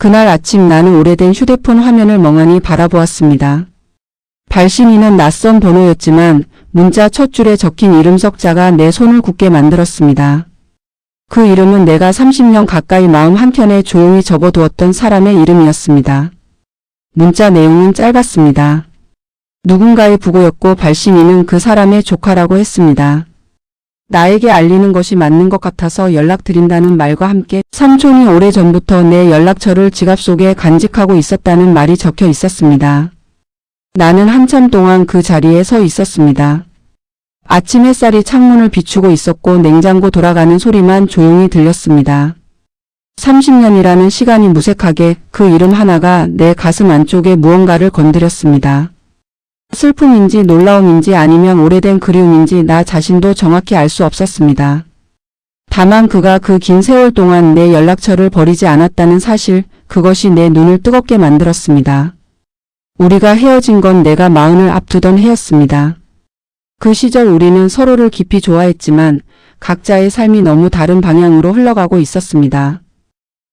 그날 아침 나는 오래된 휴대폰 화면을 멍하니 바라보았습니다. 발신인은 낯선 번호였지만 문자 첫 줄에 적힌 이름 석자가 내 손을 굳게 만들었습니다. 그 이름은 내가 30년 가까이 마음 한켠에 조용히 접어두었던 사람의 이름이었습니다. 문자 내용은 짧았습니다. 누군가의 부고였고 발신인은 그 사람의 조카라고 했습니다. 나에게 알리는 것이 맞는 것 같아서 연락드린다는 말과 함께 삼촌이 오래전부터 내 연락처를 지갑 속에 간직하고 있었다는 말이 적혀 있었습니다. 나는 한참 동안 그 자리에 서 있었습니다. 아침 햇살이 창문을 비추고 있었고 냉장고 돌아가는 소리만 조용히 들렸습니다. 30년이라는 시간이 무색하게 그 이름 하나가 내 가슴 안쪽에 무언가를 건드렸습니다. 슬픔인지 놀라움인지 아니면 오래된 그리움인지 나 자신도 정확히 알 수 없었습니다. 다만 그가 그 긴 세월 동안 내 연락처를 버리지 않았다는 사실, 그것이 내 눈을 뜨겁게 만들었습니다. 우리가 헤어진 건 내가 마흔을 앞두던 해였습니다. 그 시절 우리는 서로를 깊이 좋아했지만 각자의 삶이 너무 다른 방향으로 흘러가고 있었습니다.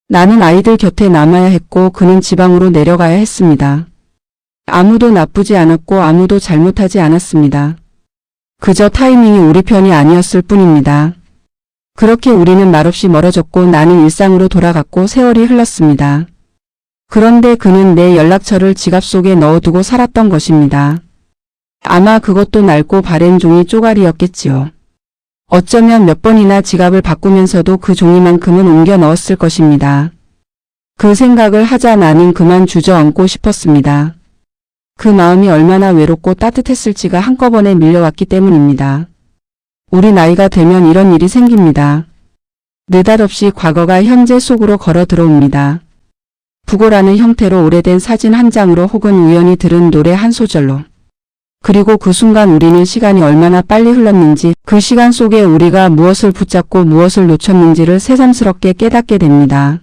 나는 아이들 곁에 남아야 했고 그는 지방으로 내려가야 했습니다. 아무도 나쁘지 않았고 아무도 잘못하지 않았습니다. 그저 타이밍이 우리 편이 아니었을 뿐입니다. 그렇게 우리는 말없이 멀어졌고 나는 일상으로 돌아갔고 세월이 흘렀습니다. 그런데 그는 내 연락처를 지갑 속에 넣어두고 살았던 것입니다. 아마 그것도 낡고 바랜 종이 쪼가리였겠지요. 어쩌면 몇 번이나 지갑을 바꾸면서도 그 종이만큼은 옮겨 넣었을 것입니다. 그 생각을 하자 나는 그만 주저앉고 싶었습니다. 그 마음이 얼마나 외롭고 따뜻했을지가 한꺼번에 밀려왔기 때문입니다. 우리 나이가 되면 이런 일이 생깁니다. 느닷없이 과거가 현재 속으로 걸어 들어옵니다. 부고라는 형태로 오래된 사진 한 장으로 혹은 우연히 들은 노래 한 소절로. 그리고 그 순간 우리는 시간이 얼마나 빨리 흘렀는지, 그 시간 속에 우리가 무엇을 붙잡고 무엇을 놓쳤는지를 새삼스럽게 깨닫게 됩니다.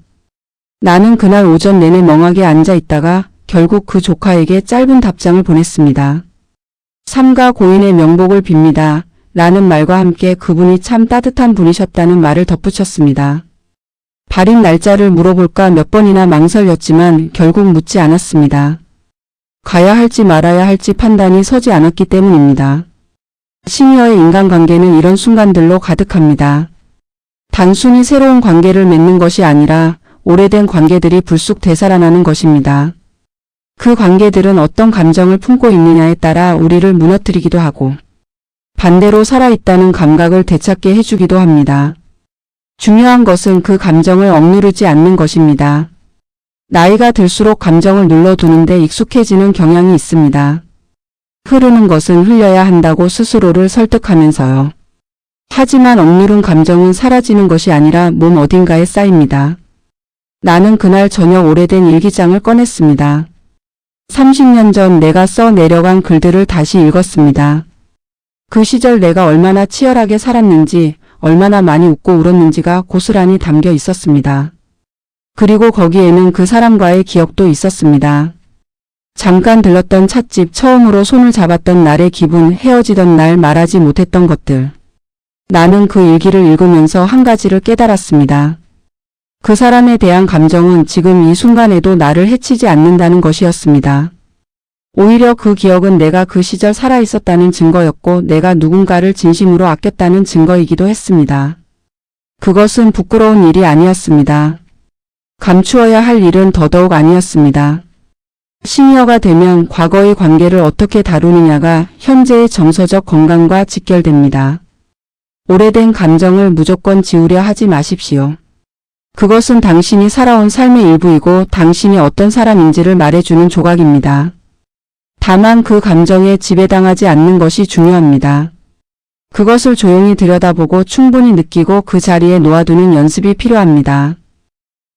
나는 그날 오전 내내 멍하게 앉아 있다가 결국 그 조카에게 짧은 답장을 보냈습니다. 삼가 고인의 명복을 빕니다. 라는 말과 함께 그분이 참 따뜻한 분이셨다는 말을 덧붙였습니다. 발인 날짜를 물어볼까 몇 번이나 망설였지만 결국 묻지 않았습니다. 가야 할지 말아야 할지 판단이 서지 않았기 때문입니다. 시니어의 인간관계는 이런 순간들로 가득합니다. 단순히 새로운 관계를 맺는 것이 아니라 오래된 관계들이 불쑥 되살아나는 것입니다. 그 관계들은 어떤 감정을 품고 있느냐에 따라 우리를 무너뜨리기도 하고 반대로 살아있다는 감각을 되찾게 해주기도 합니다. 중요한 것은 그 감정을 억누르지 않는 것입니다. 나이가 들수록 감정을 눌러두는데 익숙해지는 경향이 있습니다. 흐르는 것은 흘려야 한다고 스스로를 설득하면서요. 하지만 억누른 감정은 사라지는 것이 아니라 몸 어딘가에 쌓입니다. 나는 그날 저녁 오래된 일기장을 꺼냈습니다. 30년 전 내가 써 내려간 글들을 다시 읽었습니다. 그 시절 내가 얼마나 치열하게 살았는지, 얼마나 많이 웃고 울었는지가 고스란히 담겨 있었습니다. 그리고 거기에는 그 사람과의 기억도 있었습니다. 잠깐 들렀던 찻집, 처음으로 손을 잡았던 날의 기분, 헤어지던 날 말하지 못했던 것들. 나는 그 일기를 읽으면서 한 가지를 깨달았습니다. 그 사람에 대한 감정은 지금 이 순간에도 나를 해치지 않는다는 것이었습니다. 오히려 그 기억은 내가 그 시절 살아있었다는 증거였고 내가 누군가를 진심으로 아꼈다는 증거이기도 했습니다. 그것은 부끄러운 일이 아니었습니다. 감추어야 할 일은 더더욱 아니었습니다. 시니어가 되면 과거의 관계를 어떻게 다루느냐가 현재의 정서적 건강과 직결됩니다. 오래된 감정을 무조건 지우려 하지 마십시오. 그것은 당신이 살아온 삶의 일부이고 당신이 어떤 사람인지를 말해주는 조각입니다. 다만 그 감정에 지배당하지 않는 것이 중요합니다. 그것을 조용히 들여다보고 충분히 느끼고 그 자리에 놓아두는 연습이 필요합니다.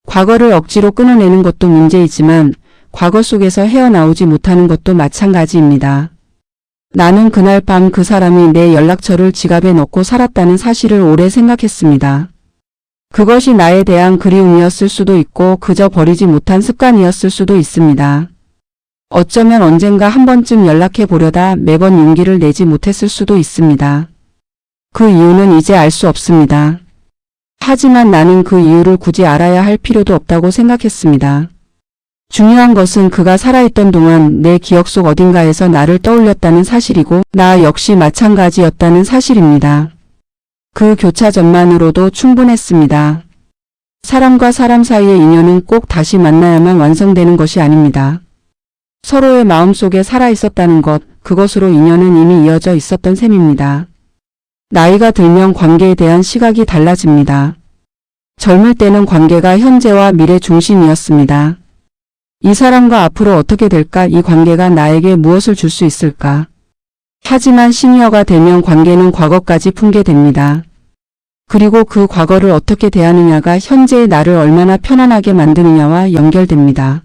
과거를 억지로 끊어내는 것도 문제이지만 과거 속에서 헤어나오지 못하는 것도 마찬가지입니다. 나는 그날 밤 그 사람이 내 연락처를 지갑에 넣고 살았다는 사실을 오래 생각했습니다. 그것이 나에 대한 그리움이었을 수도 있고 그저 버리지 못한 습관이었을 수도 있습니다. 어쩌면 언젠가 한 번쯤 연락해 보려다 매번 용기를 내지 못했을 수도 있습니다. 그 이유는 이제 알 수 없습니다. 하지만 나는 그 이유를 굳이 알아야 할 필요도 없다고 생각했습니다. 중요한 것은 그가 살아있던 동안 내 기억 속 어딘가에서 나를 떠올렸다는 사실이고 나 역시 마찬가지였다는 사실입니다. 그 교차점만으로도 충분했습니다. 사람과 사람 사이의 인연은 꼭 다시 만나야만 완성되는 것이 아닙니다. 서로의 마음속에 살아있었다는 것, 그것으로 인연은 이미 이어져 있었던 셈입니다. 나이가 들면 관계에 대한 시각이 달라집니다. 젊을 때는 관계가 현재와 미래 중심이었습니다. 이 사람과 앞으로 어떻게 될까? 이 관계가 나에게 무엇을 줄 수 있을까? 하지만 시니어가 되면 관계는 과거까지 풍게됩니다. 그리고 그 과거를 어떻게 대하느냐가 현재의 나를 얼마나 편안하게 만드느냐와 연결됩니다.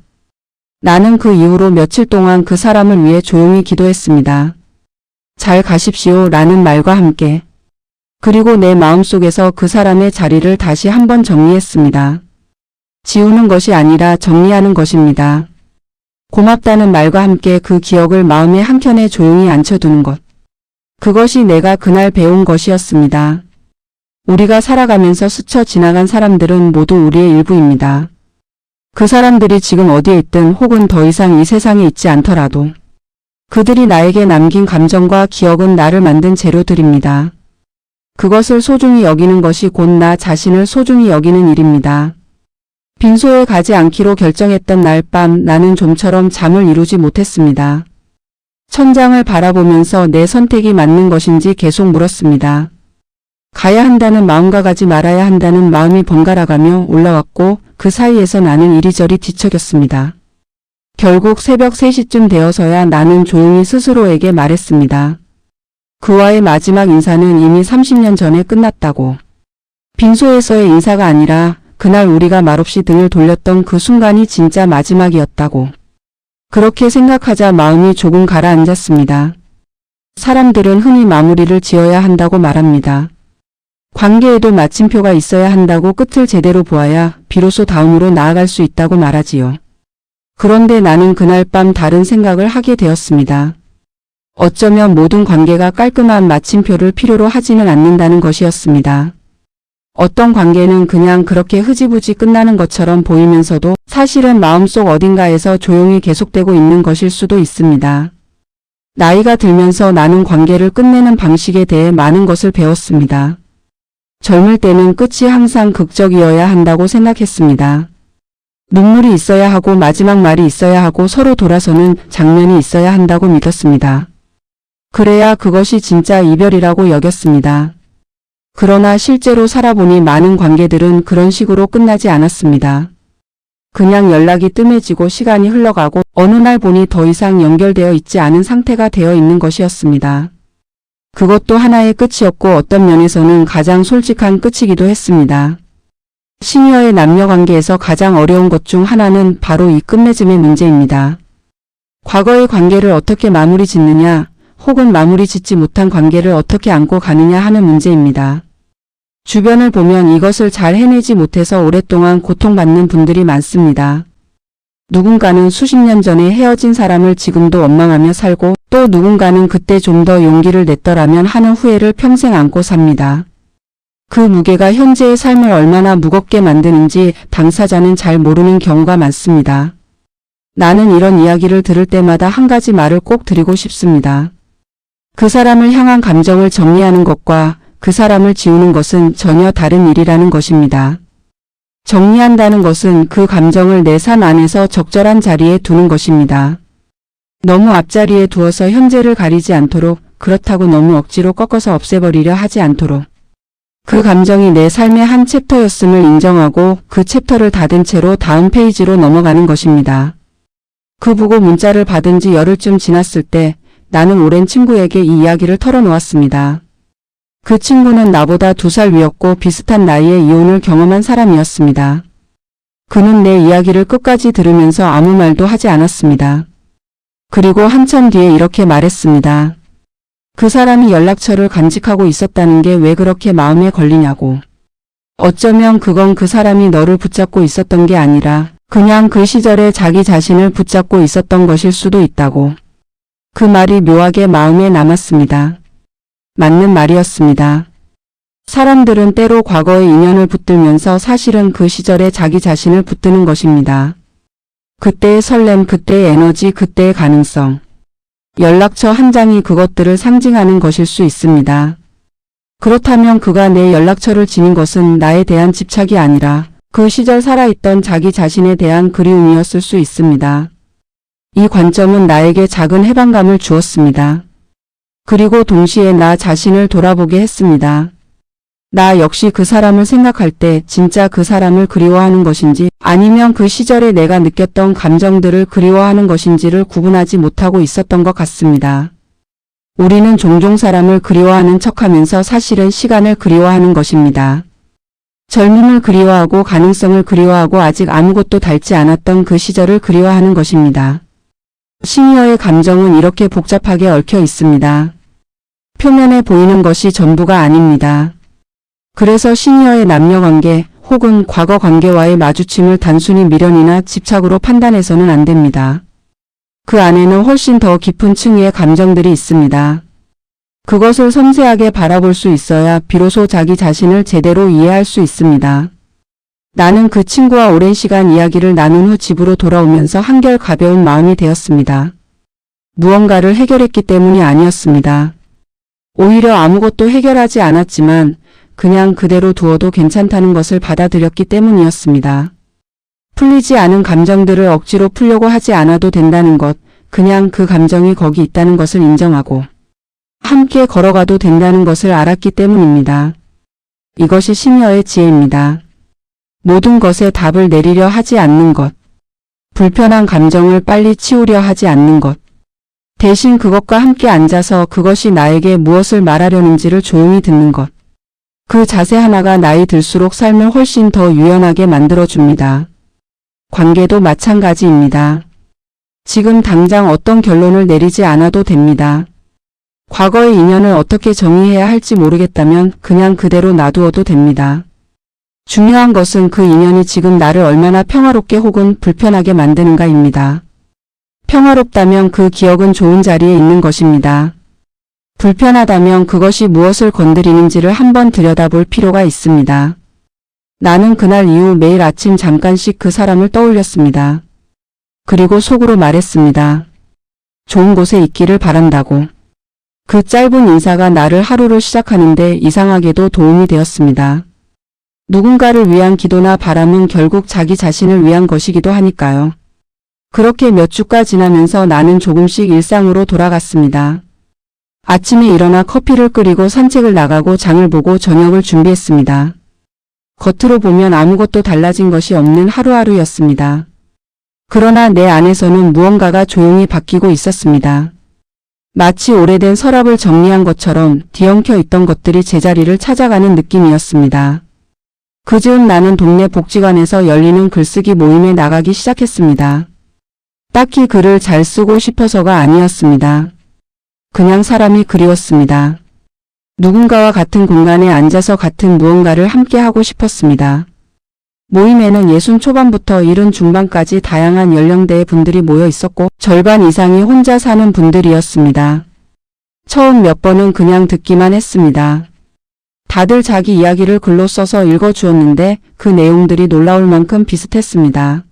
나는 그 이후로 며칠 동안 그 사람을 위해 조용히 기도했습니다. 잘 가십시오 라는 말과 함께. 그리고 내 마음속에서 그 사람의 자리를 다시 한번 정리했습니다. 지우는 것이 아니라 정리하는 것입니다. 고맙다는 말과 함께 그 기억을 마음의 한켠에 조용히 앉혀두는 것. 그것이 내가 그날 배운 것이었습니다. 우리가 살아가면서 스쳐 지나간 사람들은 모두 우리의 일부입니다. 그 사람들이 지금 어디에 있든 혹은 더 이상 이 세상에 있지 않더라도 그들이 나에게 남긴 감정과 기억은 나를 만든 재료들입니다. 그것을 소중히 여기는 것이 곧 나 자신을 소중히 여기는 일입니다. 빈소에 가지 않기로 결정했던 날 밤 나는 좀처럼 잠을 이루지 못했습니다. 천장을 바라보면서 내 선택이 맞는 것인지 계속 물었습니다. 가야 한다는 마음과 가지 말아야 한다는 마음이 번갈아가며 올라왔고 그 사이에서 나는 이리저리 뒤척였습니다. 결국 새벽 3시쯤 되어서야 나는 조용히 스스로에게 말했습니다. 그와의 마지막 인사는 이미 30년 전에 끝났다고. 빈소에서의 인사가 아니라 그날 우리가 말없이 등을 돌렸던 그 순간이 진짜 마지막이었다고. 그렇게 생각하자 마음이 조금 가라앉았습니다. 사람들은 흔히 마무리를 지어야 한다고 말합니다. 관계에도 마침표가 있어야 한다고 끝을 제대로 보아야 비로소 다음으로 나아갈 수 있다고 말하지요. 그런데 나는 그날 밤 다른 생각을 하게 되었습니다. 어쩌면 모든 관계가 깔끔한 마침표를 필요로 하지는 않는다는 것이었습니다. 어떤 관계는 그냥 그렇게 흐지부지 끝나는 것처럼 보이면서도 사실은 마음속 어딘가에서 조용히 계속되고 있는 것일 수도 있습니다. 나이가 들면서 나는 관계를 끝내는 방식에 대해 많은 것을 배웠습니다. 젊을 때는 끝이 항상 극적이어야 한다고 생각했습니다. 눈물이 있어야 하고 마지막 말이 있어야 하고 서로 돌아서는 장면이 있어야 한다고 믿었습니다. 그래야 그것이 진짜 이별이라고 여겼습니다. 그러나 실제로 살아보니 많은 관계들은 그런 식으로 끝나지 않았습니다. 그냥 연락이 뜸해지고 시간이 흘러가고 어느 날 보니 더 이상 연결되어 있지 않은 상태가 되어 있는 것이었습니다. 그것도 하나의 끝이었고 어떤 면에서는 가장 솔직한 끝이기도 했습니다. 시니어의 남녀관계에서 가장 어려운 것 중 하나는 바로 이 끝맺음의 문제입니다. 과거의 관계를 어떻게 마무리 짓느냐 혹은 마무리 짓지 못한 관계를 어떻게 안고 가느냐 하는 문제입니다. 주변을 보면 이것을 잘 해내지 못해서 오랫동안 고통받는 분들이 많습니다. 누군가는 수십 년 전에 헤어진 사람을 지금도 원망하며 살고 또 누군가는 그때 좀 더 용기를 냈더라면 하는 후회를 평생 안고 삽니다. 그 무게가 현재의 삶을 얼마나 무겁게 만드는지 당사자는 잘 모르는 경우가 많습니다. 나는 이런 이야기를 들을 때마다 한 가지 말을 꼭 드리고 싶습니다. 그 사람을 향한 감정을 정리하는 것과 그 사람을 지우는 것은 전혀 다른 일이라는 것입니다. 정리한다는 것은 그 감정을 내 삶 안에서 적절한 자리에 두는 것입니다. 너무 앞자리에 두어서 현재를 가리지 않도록, 그렇다고 너무 억지로 꺾어서 없애버리려 하지 않도록. 그 감정이 내 삶의 한 챕터였음을 인정하고 그 챕터를 닫은 채로 다음 페이지로 넘어가는 것입니다. 그 보고 문자를 받은 지 열흘쯤 지났을 때 나는 오랜 친구에게 이 이야기를 털어놓았습니다. 그 친구는 나보다 2살 위였고 비슷한 나이에 이혼을 경험한 사람이었습니다. 그는 내 이야기를 끝까지 들으면서 아무 말도 하지 않았습니다. 그리고 한참 뒤에 이렇게 말했습니다. 그 사람이 연락처를 간직하고 있었다는 게 왜 그렇게 마음에 걸리냐고. 어쩌면 그건 그 사람이 너를 붙잡고 있었던 게 아니라 그냥 그 시절에 자기 자신을 붙잡고 있었던 것일 수도 있다고. 그 말이 묘하게 마음에 남았습니다. 맞는 말이었습니다. 사람들은 때로 과거의 인연을 붙들면서 사실은 그 시절에 자기 자신을 붙드는 것입니다. 그때의 설렘, 그때의 에너지, 그때의 가능성. 연락처 한 장이 그것들을 상징하는 것일 수 있습니다. 그렇다면 그가 내 연락처를 지닌 것은 나에 대한 집착이 아니라 그 시절 살아있던 자기 자신에 대한 그리움이었을 수 있습니다. 이 관점은 나에게 작은 해방감을 주었습니다. 그리고 동시에 나 자신을 돌아보게 했습니다. 나 역시 그 사람을 생각할 때 진짜 그 사람을 그리워하는 것인지 아니면 그 시절에 내가 느꼈던 감정들을 그리워하는 것인지를 구분하지 못하고 있었던 것 같습니다. 우리는 종종 사람을 그리워하는 척하면서 사실은 시간을 그리워하는 것입니다. 젊음을 그리워하고 가능성을 그리워하고 아직 아무것도 닳지 않았던 그 시절을 그리워하는 것입니다. 시니어의 감정은 이렇게 복잡하게 얽혀 있습니다. 표면에 보이는 것이 전부가 아닙니다. 그래서 시니어의 남녀관계 혹은 과거 관계와의 마주침을 단순히 미련이나 집착으로 판단해서는 안 됩니다. 그 안에는 훨씬 더 깊은 층위의 감정들이 있습니다. 그것을 섬세하게 바라볼 수 있어야 비로소 자기 자신을 제대로 이해할 수 있습니다. 나는 그 친구와 오랜 시간 이야기를 나눈 후 집으로 돌아오면서 한결 가벼운 마음이 되었습니다. 무언가를 해결했기 때문이 아니었습니다. 오히려 아무것도 해결하지 않았지만 그냥 그대로 두어도 괜찮다는 것을 받아들였기 때문이었습니다. 풀리지 않은 감정들을 억지로 풀려고 하지 않아도 된다는 것, 그냥 그 감정이 거기 있다는 것을 인정하고 함께 걸어가도 된다는 것을 알았기 때문입니다. 이것이 시니어의 지혜입니다. 모든 것에 답을 내리려 하지 않는 것, 불편한 감정을 빨리 치우려 하지 않는 것, 대신 그것과 함께 앉아서 그것이 나에게 무엇을 말하려는지를 조용히 듣는 것. 그 자세 하나가 나이 들수록 삶을 훨씬 더 유연하게 만들어줍니다. 관계도 마찬가지입니다. 지금 당장 어떤 결론을 내리지 않아도 됩니다. 과거의 인연을 어떻게 정의해야 할지 모르겠다면 그냥 그대로 놔두어도 됩니다. 중요한 것은 그 인연이 지금 나를 얼마나 평화롭게 혹은 불편하게 만드는가입니다. 평화롭다면 그 기억은 좋은 자리에 있는 것입니다. 불편하다면 그것이 무엇을 건드리는지를 한번 들여다볼 필요가 있습니다. 나는 그날 이후 매일 아침 잠깐씩 그 사람을 떠올렸습니다. 그리고 속으로 말했습니다. 좋은 곳에 있기를 바란다고. 그 짧은 인사가 나를 하루를 시작하는데 이상하게도 도움이 되었습니다. 누군가를 위한 기도나 바람은 결국 자기 자신을 위한 것이기도 하니까요. 그렇게 몇 주가 지나면서 나는 조금씩 일상으로 돌아갔습니다. 아침에 일어나 커피를 끓이고 산책을 나가고 장을 보고 저녁을 준비했습니다. 겉으로 보면 아무것도 달라진 것이 없는 하루하루였습니다. 그러나 내 안에서는 무언가가 조용히 바뀌고 있었습니다. 마치 오래된 서랍을 정리한 것처럼 뒤엉켜 있던 것들이 제자리를 찾아가는 느낌이었습니다. 그 즈음 나는 동네 복지관에서 열리는 글쓰기 모임에 나가기 시작했습니다. 딱히 글을 잘 쓰고 싶어서가 아니었습니다. 그냥 사람이 그리웠습니다. 누군가와 같은 공간에 앉아서 같은 무언가를 함께 하고 싶었습니다. 모임에는 60 초반부터 70 중반까지 다양한 연령대의 분들이 모여 있었고 절반 이상이 혼자 사는 분들이었습니다. 처음 몇 번은 그냥 듣기만 했습니다. 다들 자기 이야기를 글로 써서 읽어주었는데 그 내용들이 놀라울 만큼 비슷했습니다.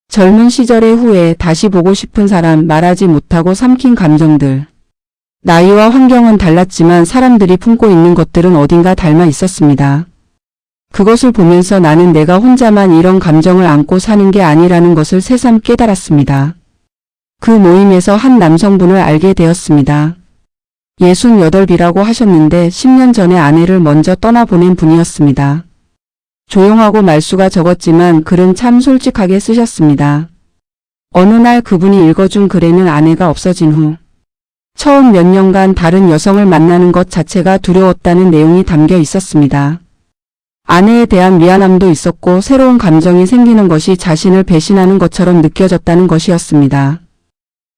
젊은 시절의 후회, 다시 보고 싶은 사람, 말하지 못하고 삼킨 감정들. 나이와 환경은 달랐지만 사람들이 품고 있는 것들은 어딘가 닮아 있었습니다. 그것을 보면서 나는 내가 혼자만 이런 감정을 안고 사는 게 아니라는 것을 새삼 깨달았습니다. 그 모임에서 한 남성분을 알게 되었습니다. 68이라고 하셨는데 10년 전에 아내를 먼저 떠나보낸 분이었습니다. 조용하고 말수가 적었지만 글은 참 솔직하게 쓰셨습니다. 어느 날 그분이 읽어준 글에는 아내가 없어진 후 처음 몇 년간 다른 여성을 만나는 것 자체가 두려웠다는 내용이 담겨 있었습니다. 아내에 대한 미안함도 있었고 새로운 감정이 생기는 것이 자신을 배신하는 것처럼 느껴졌다는 것이었습니다.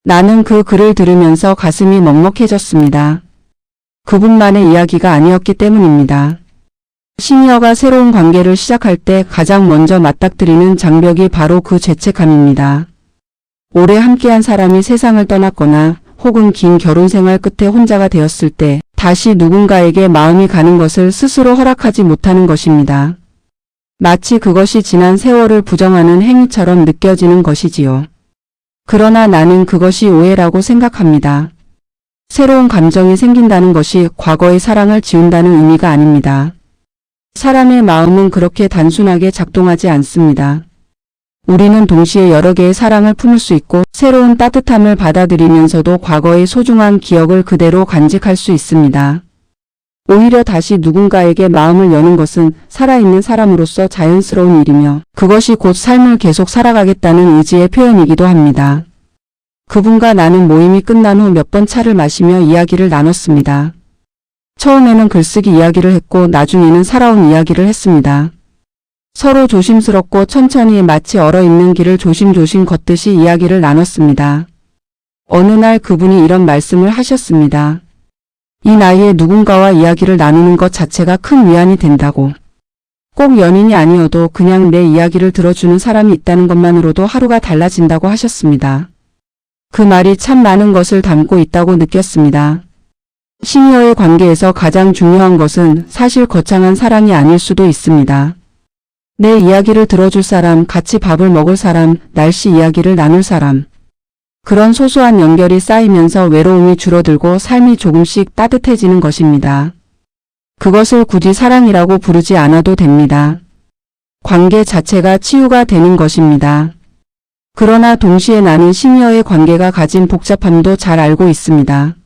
나는 그 글을 들으면서 가슴이 먹먹해졌습니다. 그분만의 이야기가 아니었기 때문입니다. 시니어가 새로운 관계를 시작할 때 가장 먼저 맞닥뜨리는 장벽이 바로 그 죄책감입니다. 오래 함께한 사람이 세상을 떠났거나 혹은 긴 결혼 생활 끝에 혼자가 되었을 때 다시 누군가에게 마음이 가는 것을 스스로 허락하지 못하는 것입니다. 마치 그것이 지난 세월을 부정하는 행위처럼 느껴지는 것이지요. 그러나 나는 그것이 오해라고 생각합니다. 새로운 감정이 생긴다는 것이 과거의 사랑을 지운다는 의미가 아닙니다. 사람의 마음은 그렇게 단순하게 작동하지 않습니다. 우리는 동시에 여러 개의 사랑을 품을 수 있고 새로운 따뜻함을 받아들이면서도 과거의 소중한 기억을 그대로 간직할 수 있습니다. 오히려 다시 누군가에게 마음을 여는 것은 살아있는 사람으로서 자연스러운 일이며 그것이 곧 삶을 계속 살아가겠다는 의지의 표현이기도 합니다. 그분과 나는 모임이 끝난 후 몇 번 차를 마시며 이야기를 나눴습니다. 처음에는 글쓰기 이야기를 했고 나중에는 살아온 이야기를 했습니다. 서로 조심스럽고 천천히 마치 얼어있는 길을 조심조심 걷듯이 이야기를 나눴습니다. 어느 날 그분이 이런 말씀을 하셨습니다. 이 나이에 누군가와 이야기를 나누는 것 자체가 큰 위안이 된다고. 꼭 연인이 아니어도 그냥 내 이야기를 들어주는 사람이 있다는 것만으로도 하루가 달라진다고 하셨습니다. 그 말이 참 많은 것을 담고 있다고 느꼈습니다. 시니어의 관계에서 가장 중요한 것은 사실 거창한 사랑이 아닐 수도 있습니다. 내 이야기를 들어줄 사람, 같이 밥을 먹을 사람, 날씨 이야기를 나눌 사람. 그런 소소한 연결이 쌓이면서 외로움이 줄어들고 삶이 조금씩 따뜻해지는 것입니다. 그것을 굳이 사랑이라고 부르지 않아도 됩니다. 관계 자체가 치유가 되는 것입니다. 그러나 동시에 나는 시니어의 관계가 가진 복잡함도 잘 알고 있습니다.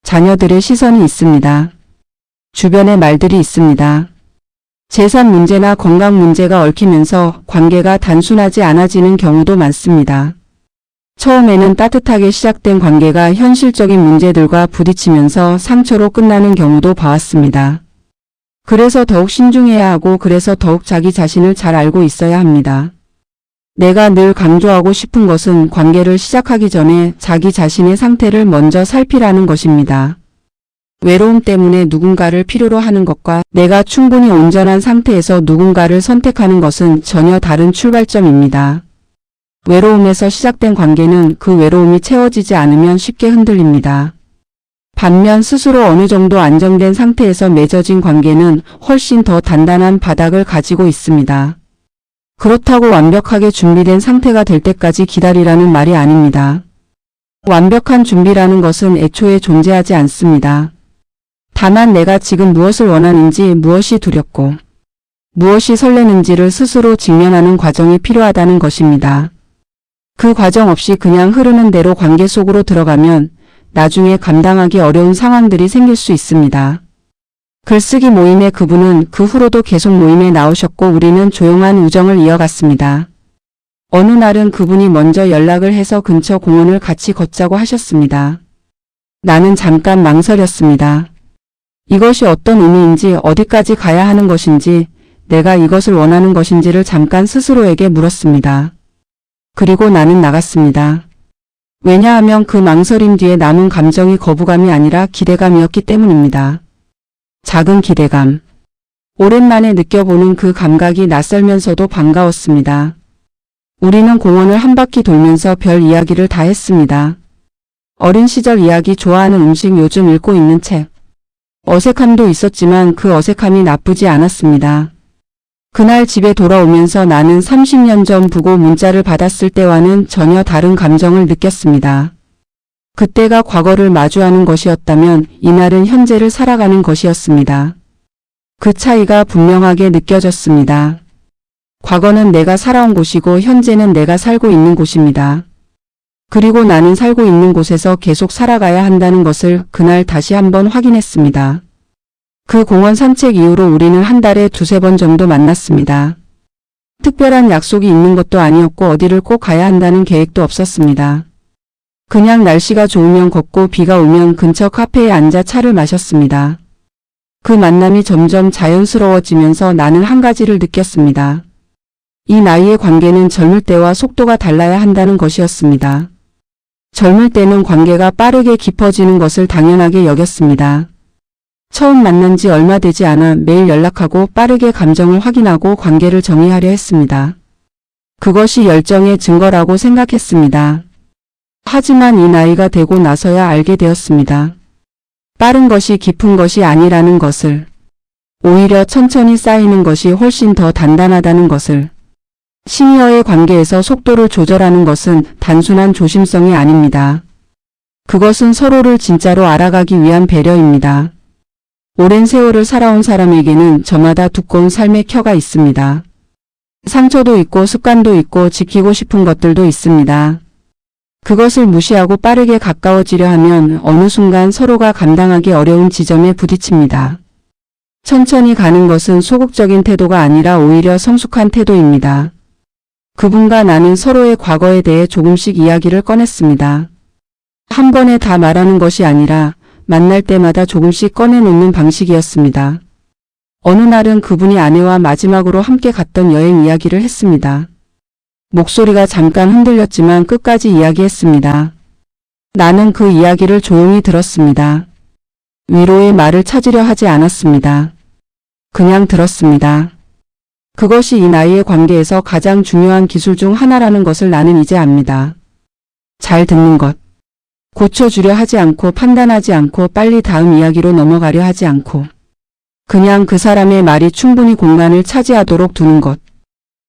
자녀들의 시선이 있습니다. 주변의 말들이 있습니다. 재산 문제나 건강 문제가 얽히면서 관계가 단순하지 않아지는 경우도 많습니다. 처음에는 따뜻하게 시작된 관계가 현실적인 문제들과 부딪히면서 상처로 끝나는 경우도 봐왔습니다. 그래서 더욱 신중해야 하고 그래서 더욱 자기 자신을 잘 알고 있어야 합니다. 내가 늘 강조하고 싶은 것은 관계를 시작하기 전에 자기 자신의 상태를 먼저 살피라는 것입니다. 외로움 때문에 누군가를 필요로 하는 것과 내가 충분히 온전한 상태에서 누군가를 선택하는 것은 전혀 다른 출발점입니다. 외로움에서 시작된 관계는 그 외로움이 채워지지 않으면 쉽게 흔들립니다. 반면 스스로 어느 정도 안정된 상태에서 맺어진 관계는 훨씬 더 단단한 바닥을 가지고 있습니다. 그렇다고 완벽하게 준비된 상태가 될 때까지 기다리라는 말이 아닙니다. 완벽한 준비라는 것은 애초에 존재하지 않습니다. 다만 내가 지금 무엇을 원하는지, 무엇이 두렵고 무엇이 설레는지를 스스로 직면하는 과정이 필요하다는 것입니다. 그 과정 없이 그냥 흐르는 대로 관계 속으로 들어가면 나중에 감당하기 어려운 상황들이 생길 수 있습니다. 글쓰기 모임의 그분은 그 후로도 계속 모임에 나오셨고 우리는 조용한 우정을 이어갔습니다. 어느 날은 그분이 먼저 연락을 해서 근처 공원을 같이 걷자고 하셨습니다. 나는 잠깐 망설였습니다. 이것이 어떤 의미인지, 어디까지 가야 하는 것인지, 내가 이것을 원하는 것인지를 잠깐 스스로에게 물었습니다. 그리고 나는 나갔습니다. 왜냐하면 그 망설임 뒤에 남은 감정이 거부감이 아니라 기대감이었기 때문입니다. 작은 기대감. 오랜만에 느껴보는 그 감각이 낯설면서도 반가웠습니다. 우리는 공원을 한 바퀴 돌면서 별 이야기를 다 했습니다. 어린 시절 이야기, 좋아하는 음식, 요즘 읽고 있는 책. 어색함도 있었지만 그 어색함이 나쁘지 않았습니다. 그날 집에 돌아오면서 나는 30년 전 부고 문자를 받았을 때와는 전혀 다른 감정을 느꼈습니다. 그때가 과거를 마주하는 것이었다면 이날은 현재를 살아가는 것이었습니다. 그 차이가 분명하게 느껴졌습니다. 과거는 내가 살아온 곳이고 현재는 내가 살고 있는 곳입니다. 그리고 나는 살고 있는 곳에서 계속 살아가야 한다는 것을 그날 다시 한번 확인했습니다. 그 공원 산책 이후로 우리는 한 달에 2~3번 정도 만났습니다. 특별한 약속이 있는 것도 아니었고 어디를 꼭 가야 한다는 계획도 없었습니다. 그냥 날씨가 좋으면 걷고 비가 오면 근처 카페에 앉아 차를 마셨습니다. 그 만남이 점점 자연스러워지면서 나는 한 가지를 느꼈습니다. 이 나이의 관계는 젊을 때와 속도가 달라야 한다는 것이었습니다. 젊을 때는 관계가 빠르게 깊어지는 것을 당연하게 여겼습니다. 처음 만난 지 얼마 되지 않아 매일 연락하고 빠르게 감정을 확인하고 관계를 정의하려 했습니다. 그것이 열정의 증거라고 생각했습니다. 하지만 이 나이가 되고 나서야 알게 되었습니다. 빠른 것이 깊은 것이 아니라는 것을. 오히려 천천히 쌓이는 것이 훨씬 더 단단하다는 것을. 시니어의 관계에서 속도를 조절하는 것은 단순한 조심성이 아닙니다. 그것은 서로를 진짜로 알아가기 위한 배려입니다. 오랜 세월을 살아온 사람에게는 저마다 두꺼운 삶의 켜가 있습니다. 상처도 있고 습관도 있고 지키고 싶은 것들도 있습니다. 그것을 무시하고 빠르게 가까워지려 하면 어느 순간 서로가 감당하기 어려운 지점에 부딪힙니다. 천천히 가는 것은 소극적인 태도가 아니라 오히려 성숙한 태도입니다. 그분과 나는 서로의 과거에 대해 조금씩 이야기를 꺼냈습니다. 한 번에 다 말하는 것이 아니라 만날 때마다 조금씩 꺼내놓는 방식이었습니다. 어느 날은 그분이 아내와 마지막으로 함께 갔던 여행 이야기를 했습니다. 목소리가 잠깐 흔들렸지만 끝까지 이야기했습니다. 나는 그 이야기를 조용히 들었습니다. 위로의 말을 찾으려 하지 않았습니다. 그냥 들었습니다. 그것이 이 나이의 관계에서 가장 중요한 기술 중 하나라는 것을 나는 이제 압니다. 잘 듣는 것. 고쳐주려 하지 않고 판단하지 않고 빨리 다음 이야기로 넘어가려 하지 않고 그냥 그 사람의 말이 충분히 공간을 차지하도록 두는 것.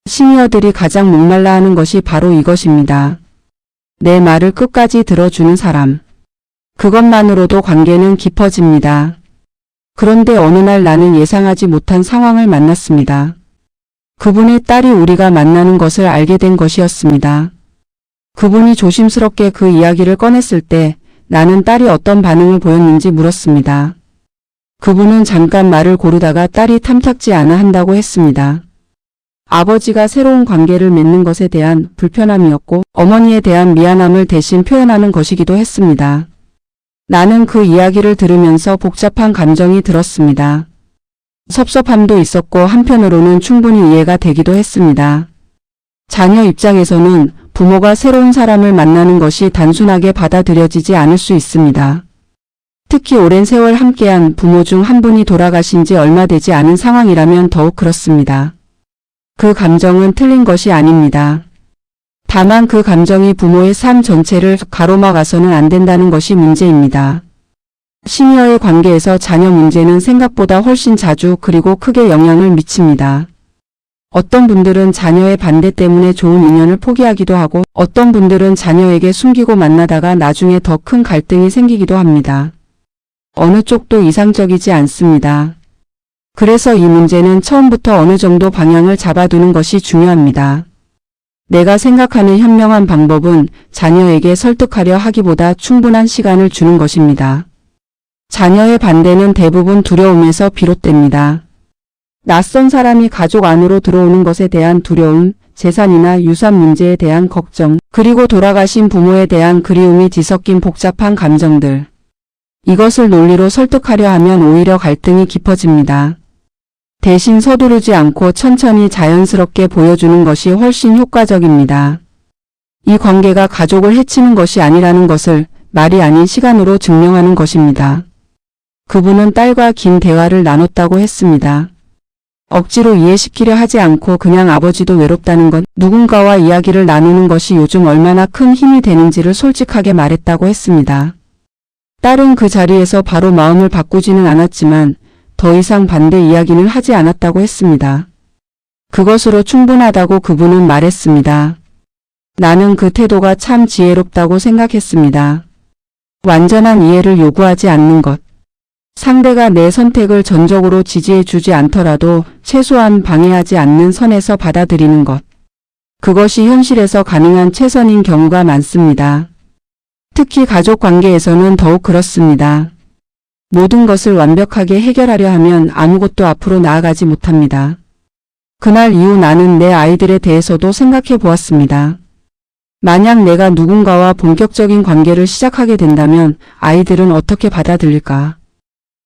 시니어들이 가장 목말라 하는 것이 바로 이것입니다. 내 말을 끝까지 들어주는 사람. 그것만으로도 관계는 깊어집니다. 그런데 어느 날 나는 예상하지 못한 상황을 만났습니다. 그분의 딸이 우리가 만나는 것을 알게 된 것이었습니다. 그분이 조심스럽게 그 이야기를 꺼냈을 때 나는 딸이 어떤 반응을 보였는지 물었습니다. 그분은 잠깐 말을 고르다가 딸이 탐탁지 않아 한다고 했습니다. 아버지가 새로운 관계를 맺는 것에 대한 불편함이었고 어머니에 대한 미안함을 대신 표현하는 것이기도 했습니다. 나는 그 이야기를 들으면서 복잡한 감정이 들었습니다. 섭섭함도 있었고 한편으로는 충분히 이해가 되기도 했습니다. 자녀 입장에서는 부모가 새로운 사람을 만나는 것이 단순하게 받아들여지지 않을 수 있습니다. 특히 오랜 세월 함께한 부모 중 한 분이 돌아가신 지 얼마 되지 않은 상황이라면 더욱 그렇습니다. 그 감정은 틀린 것이 아닙니다. 다만 그 감정이 부모의 삶 전체를 가로막아서는 안 된다는 것이 문제입니다. 시니어의 관계에서 자녀 문제는 생각보다 훨씬 자주 그리고 크게 영향을 미칩니다. 어떤 분들은 자녀의 반대 때문에 좋은 인연을 포기하기도 하고 어떤 분들은 자녀에게 숨기고 만나다가 나중에 더 큰 갈등이 생기기도 합니다. 어느 쪽도 이상적이지 않습니다. 그래서 이 문제는 처음부터 어느 정도 방향을 잡아두는 것이 중요합니다. 내가 생각하는 현명한 방법은 자녀에게 설득하려 하기보다 충분한 시간을 주는 것입니다. 자녀의 반대는 대부분 두려움에서 비롯됩니다. 낯선 사람이 가족 안으로 들어오는 것에 대한 두려움, 재산이나 유산 문제에 대한 걱정, 그리고 돌아가신 부모에 대한 그리움이 뒤섞인 복잡한 감정들. 이것을 논리로 설득하려 하면 오히려 갈등이 깊어집니다. 대신 서두르지 않고 천천히 자연스럽게 보여주는 것이 훨씬 효과적입니다. 이 관계가 가족을 해치는 것이 아니라는 것을 말이 아닌 시간으로 증명하는 것입니다. 그분은 딸과 긴 대화를 나눴다고 했습니다. 억지로 이해시키려 하지 않고 그냥 아버지도 외롭다는 것, 누군가와 이야기를 나누는 것이 요즘 얼마나 큰 힘이 되는지를 솔직하게 말했다고 했습니다. 딸은 그 자리에서 바로 마음을 바꾸지는 않았지만 더 이상 반대 이야기는 하지 않았다고 했습니다. 그것으로 충분하다고 그분은 말했습니다. 나는 그 태도가 참 지혜롭다고 생각했습니다. 완전한 이해를 요구하지 않는 것. 상대가 내 선택을 전적으로 지지해 주지 않더라도 최소한 방해하지 않는 선에서 받아들이는 것. 그것이 현실에서 가능한 최선인 경우가 많습니다. 특히 가족 관계에서는 더욱 그렇습니다. 모든 것을 완벽하게 해결하려 하면 아무것도 앞으로 나아가지 못합니다. 그날 이후 나는 내 아이들에 대해서도 생각해 보았습니다. 만약 내가 누군가와 본격적인 관계를 시작하게 된다면 아이들은 어떻게 받아들일까?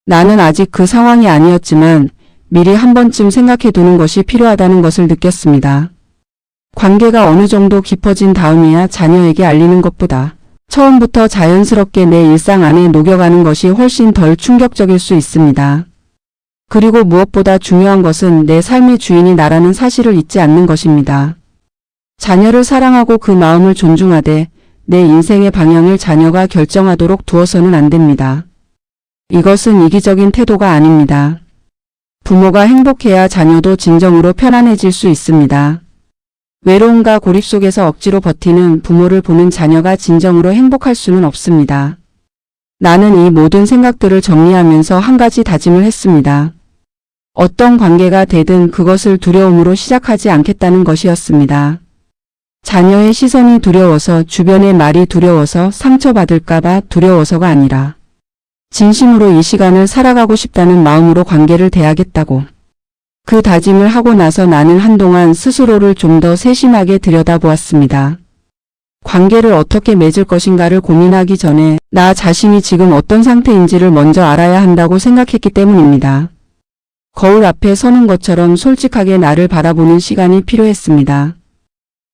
나는 아직 그 상황이 아니었지만 미리 한 번쯤 생각해 두는 것이 필요하다는 것을 느꼈습니다. 관계가 어느 정도 깊어진 다음에야 자녀에게 알리는 것보다 처음부터 자연스럽게 내 일상 안에 녹여가는 것이 훨씬 덜 충격적일 수 있습니다. 그리고 무엇보다 중요한 것은 내 삶의 주인이 나라는 사실을 잊지 않는 것입니다. 자녀를 사랑하고 그 마음을 존중하되 내 인생의 방향을 자녀가 결정하도록 두어서는 안 됩니다. 이것은 이기적인 태도가 아닙니다. 부모가 행복해야 자녀도 진정으로 편안해질 수 있습니다. 외로움과 고립 속에서 억지로 버티는 부모를 보는 자녀가 진정으로 행복할 수는 없습니다. 나는 이 모든 생각들을 정리하면서 한 가지 다짐을 했습니다. 어떤 관계가 되든 그것을 두려움으로 시작하지 않겠다는 것이었습니다. 자녀의 시선이 두려워서, 주변의 말이 두려워서, 상처받을까봐 두려워서가 아니라 진심으로 이 시간을 살아가고 싶다는 마음으로 관계를 대하겠다고. 그 다짐을 하고 나서 나는 한동안 스스로를 좀 더 세심하게 들여다보았습니다. 관계를 어떻게 맺을 것인가를 고민하기 전에 나 자신이 지금 어떤 상태인지를 먼저 알아야 한다고 생각했기 때문입니다. 거울 앞에 서는 것처럼 솔직하게 나를 바라보는 시간이 필요했습니다.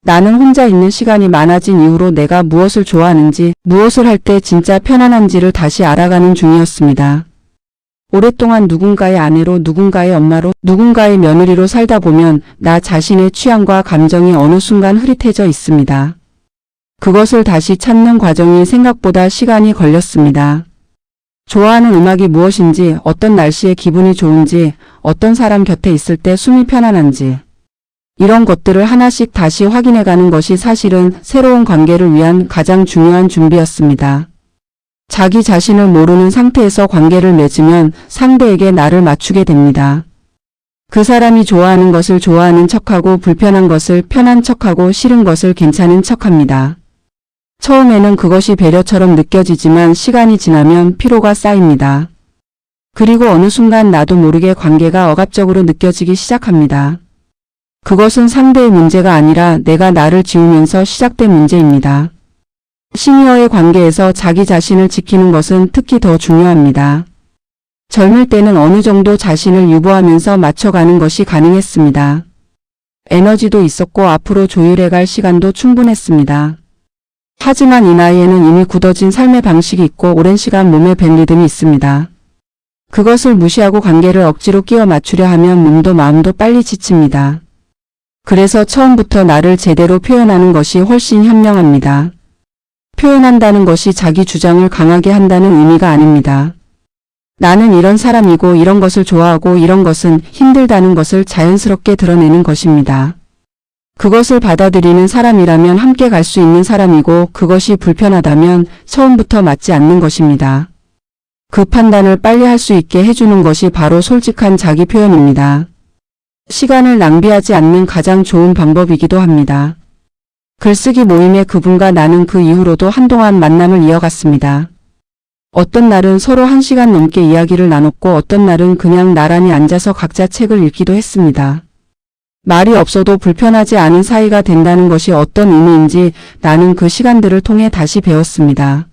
나는 혼자 있는 시간이 많아진 이후로 내가 무엇을 좋아하는지, 무엇을 할 때 진짜 편안한지를 다시 알아가는 중이었습니다. 오랫동안 누군가의 아내로, 누군가의 엄마로, 누군가의 며느리로 살다 보면 나 자신의 취향과 감정이 어느 순간 흐릿해져 있습니다. 그것을 다시 찾는 과정이 생각보다 시간이 걸렸습니다. 좋아하는 음악이 무엇인지, 어떤 날씨에 기분이 좋은지, 어떤 사람 곁에 있을 때 숨이 편안한지, 이런 것들을 하나씩 다시 확인해가는 것이 사실은 새로운 관계를 위한 가장 중요한 준비였습니다. 자기 자신을 모르는 상태에서 관계를 맺으면 상대에게 나를 맞추게 됩니다. 그 사람이 좋아하는 것을 좋아하는 척하고, 불편한 것을 편한 척하고, 싫은 것을 괜찮은 척합니다. 처음에는 그것이 배려처럼 느껴지지만 시간이 지나면 피로가 쌓입니다. 그리고 어느 순간 나도 모르게 관계가 억압적으로 느껴지기 시작합니다. 그것은 상대의 문제가 아니라 내가 나를 지우면서 시작된 문제입니다. 시니어의 관계에서 자기 자신을 지키는 것은 특히 더 중요합니다. 젊을 때는 어느 정도 자신을 유보하면서 맞춰가는 것이 가능했습니다. 에너지도 있었고 앞으로 조율해갈 시간도 충분했습니다. 하지만 이 나이에는 이미 굳어진 삶의 방식이 있고 오랜 시간 몸에 밴 리듬이 있습니다. 그것을 무시하고 관계를 억지로 끼워 맞추려 하면 몸도 마음도 빨리 지칩니다. 그래서 처음부터 나를 제대로 표현하는 것이 훨씬 현명합니다. 표현한다는 것이 자기 주장을 강하게 한다는 의미가 아닙니다. 나는 이런 사람이고 이런 것을 좋아하고 이런 것은 힘들다는 것을 자연스럽게 드러내는 것입니다. 그것을 받아들이는 사람이라면 함께 갈 수 있는 사람이고 그것이 불편하다면 처음부터 맞지 않는 것입니다. 그 판단을 빨리 할 수 있게 해주는 것이 바로 솔직한 자기 표현입니다. 시간을 낭비하지 않는 가장 좋은 방법이기도 합니다. 글쓰기 모임에 그분과 나는 그 이후로도 한동안 만남을 이어갔습니다. 어떤 날은 서로 1시간 넘게 이야기를 나눴고 어떤 날은 그냥 나란히 앉아서 각자 책을 읽기도 했습니다. 말이 없어도 불편하지 않은 사이가 된다는 것이 어떤 의미인지 나는 그 시간들을 통해 다시 배웠습니다.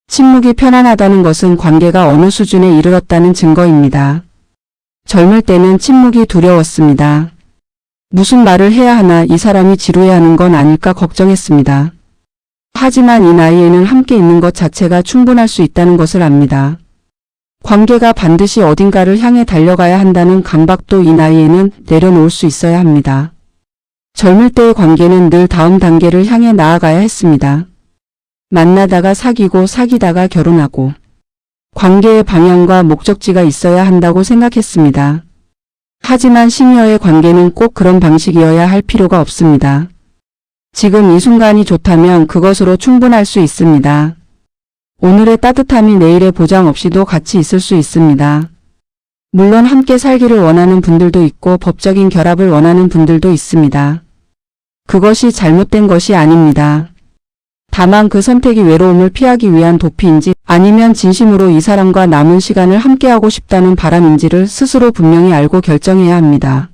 침묵이 편안하다는 것은 관계가 어느 수준에 이르렀다는 증거입니다. 젊을 때는 침묵이 두려웠습니다. 무슨 말을 해야 하나, 이 사람이 지루해하는 건 아닐까 걱정했습니다. 하지만 이 나이에는 함께 있는 것 자체가 충분할 수 있다는 것을 압니다. 관계가 반드시 어딘가를 향해 달려가야 한다는 강박도 이 나이에는 내려놓을 수 있어야 합니다. 젊을 때의 관계는 늘 다음 단계를 향해 나아가야 했습니다. 만나다가 사귀고 사귀다가 결혼하고 관계의 방향과 목적지가 있어야 한다고 생각했습니다. 하지만 시니어의 관계는 꼭 그런 방식이어야 할 필요가 없습니다. 지금 이 순간이 좋다면 그것으로 충분할 수 있습니다. 오늘의 따뜻함이 내일의 보장 없이도 같이 있을 수 있습니다. 물론 함께 살기를 원하는 분들도 있고 법적인 결합을 원하는 분들도 있습니다. 그것이 잘못된 것이 아닙니다. 다만 그 선택이 외로움을 피하기 위한 도피인지 아니면 진심으로 이 사람과 남은 시간을 함께하고 싶다는 바람인지를 스스로 분명히 알고 결정해야 합니다.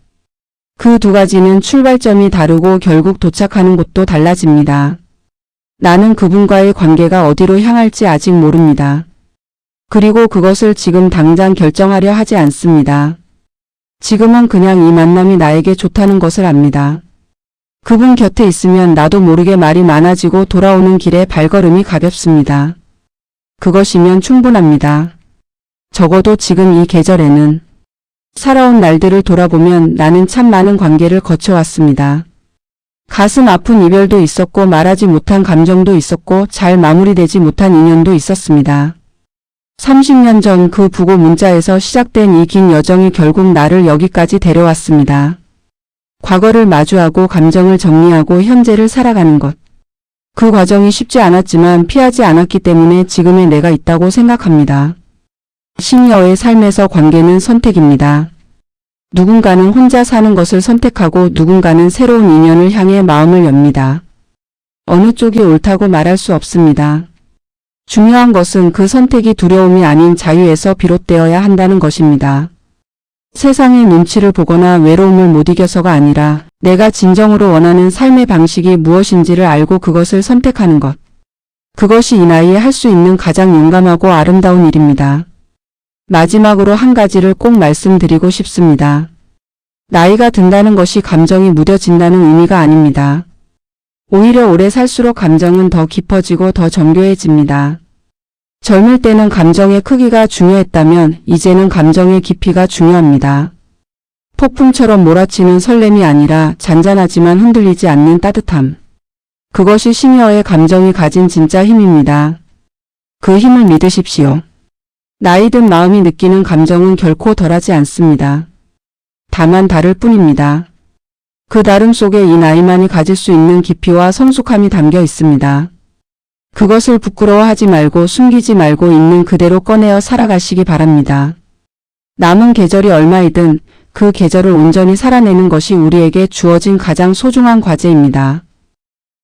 그 두 가지는 출발점이 다르고 결국 도착하는 곳도 달라집니다. 나는 그분과의 관계가 어디로 향할지 아직 모릅니다. 그리고 그것을 지금 당장 결정하려 하지 않습니다. 지금은 그냥 이 만남이 나에게 좋다는 것을 압니다. 그분 곁에 있으면 나도 모르게 말이 많아지고 돌아오는 길에 발걸음이 가볍습니다. 그것이면 충분합니다. 적어도 지금 이 계절에는. 살아온 날들을 돌아보면 나는 참 많은 관계를 거쳐왔습니다. 가슴 아픈 이별도 있었고 말하지 못한 감정도 있었고 잘 마무리되지 못한 인연도 있었습니다. 30년 전 그 부고 문자에서 시작된 이 긴 여정이 결국 나를 여기까지 데려왔습니다. 과거를 마주하고 감정을 정리하고 현재를 살아가는 것. 그 과정이 쉽지 않았지만 피하지 않았기 때문에 지금의 내가 있다고 생각합니다. 시니어의 삶에서 관계는 선택입니다. 누군가는 혼자 사는 것을 선택하고 누군가는 새로운 인연을 향해 마음을 엽니다. 어느 쪽이 옳다고 말할 수 없습니다. 중요한 것은 그 선택이 두려움이 아닌 자유에서 비롯되어야 한다는 것입니다. 세상의 눈치를 보거나 외로움을 못 이겨서가 아니라 내가 진정으로 원하는 삶의 방식이 무엇인지를 알고 그것을 선택하는 것. 그것이 이 나이에 할 수 있는 가장 용감하고 아름다운 일입니다. 마지막으로 한 가지를 꼭 말씀드리고 싶습니다. 나이가 든다는 것이 감정이 무뎌진다는 의미가 아닙니다. 오히려 오래 살수록 감정은 더 깊어지고 더 정교해집니다. 젊을 때는 감정의 크기가 중요했다면 이제는 감정의 깊이가 중요합니다. 폭풍처럼 몰아치는 설렘이 아니라 잔잔하지만 흔들리지 않는 따뜻함. 그것이 시니어의 감정이 가진 진짜 힘입니다. 그 힘을 믿으십시오. 나이 든 마음이 느끼는 감정은 결코 덜하지 않습니다. 다만 다를 뿐입니다. 그 다름 속에 이 나이만이 가질 수 있는 깊이와 성숙함이 담겨 있습니다. 그것을 부끄러워하지 말고 숨기지 말고 있는 그대로 꺼내어 살아가시기 바랍니다. 남은 계절이 얼마이든 그 계절을 온전히 살아내는 것이 우리에게 주어진 가장 소중한 과제입니다.